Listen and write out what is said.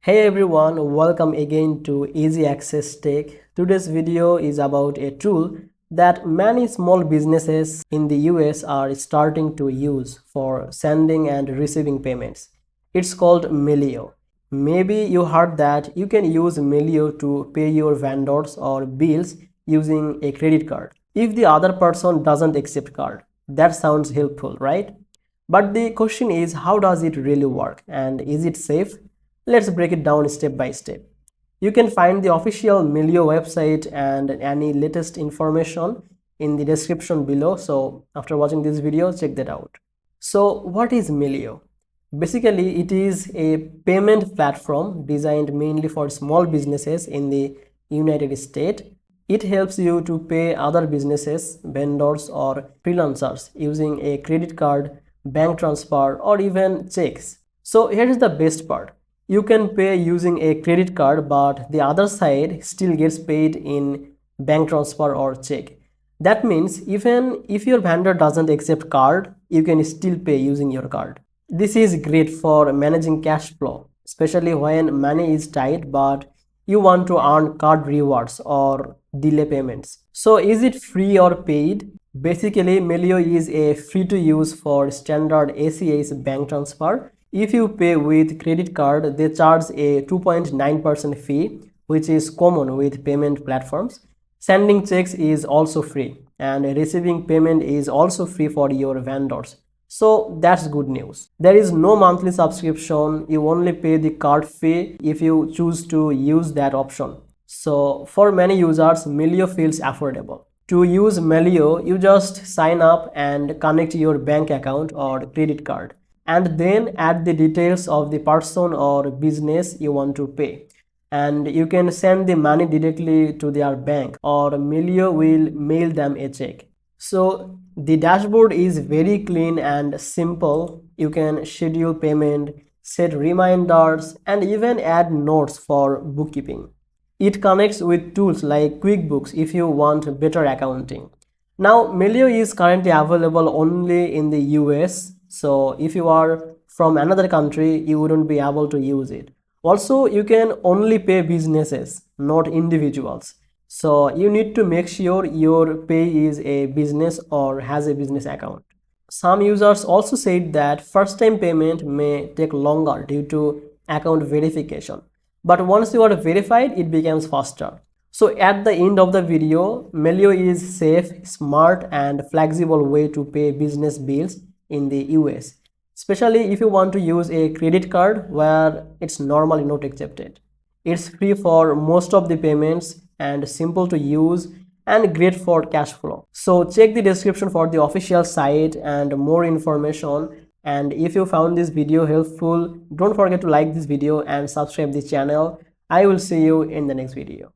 Hey everyone, welcome again to Easy Access Tech. Today's video is about a tool that many small businesses in the US are starting to use for sending and receiving payments. It's called Melio. Maybe you heard that you can use Melio to pay your vendors or bills using a credit card if the other person doesn't accept card. That sounds helpful, right? But the question is, how does it really work and is it safe? Let's break it down step by step. You can find the official Melio website and any latest information in the description below. So after watching this video, check that out. So what is Melio? Basically, it is a payment platform designed mainly for small businesses in the United States. It helps you to pay other businesses, vendors or freelancers using a credit card, bank transfer or even checks. So here is the best part. You can pay using a credit card, but the other side still gets paid in bank transfer or check. That means even if your vendor doesn't accept card, you can still pay using your card. This is great for managing cash flow, especially when money is tight but you want to earn card rewards or delay payments. So is it free or paid? Basically, Melio is a free to use for standard ACH bank transfer. If you pay with credit card, they charge a 2.9% fee, which is common with payment platforms. Sending checks is also free and receiving payment is also free for your vendors. So that's good news. There is no monthly subscription. You only pay the card fee if you choose to use that option. So for many users, Melio feels affordable. To use Melio, you just sign up and connect your bank account or credit card, and then add the details of the person or business you want to pay. And you can send the money directly to their bank or Melio will mail them a check. So the dashboard is very clean and simple. You can schedule payment, set reminders, and even add notes for bookkeeping. It connects with tools like QuickBooks if you want better accounting. Now, Melio is currently available only in the US. So if you are from another country, you wouldn't be able to use it. Also, you can only pay businesses, not individuals. So you need to make sure your pay is a business or has a business account. Some users also said that first time payment may take longer due to account verification. But once you are verified, it becomes faster. So at the end of the video, Melio is safe, smart and flexible way to pay business bills in the US, especially if you want to use a credit card where it's normally not accepted. It's free for most of the payments and simple to use and great for cash flow. So check the description for the official site and more information. And if you found this video helpful, don't forget to like this video and subscribe this channel. I will see you in the next video.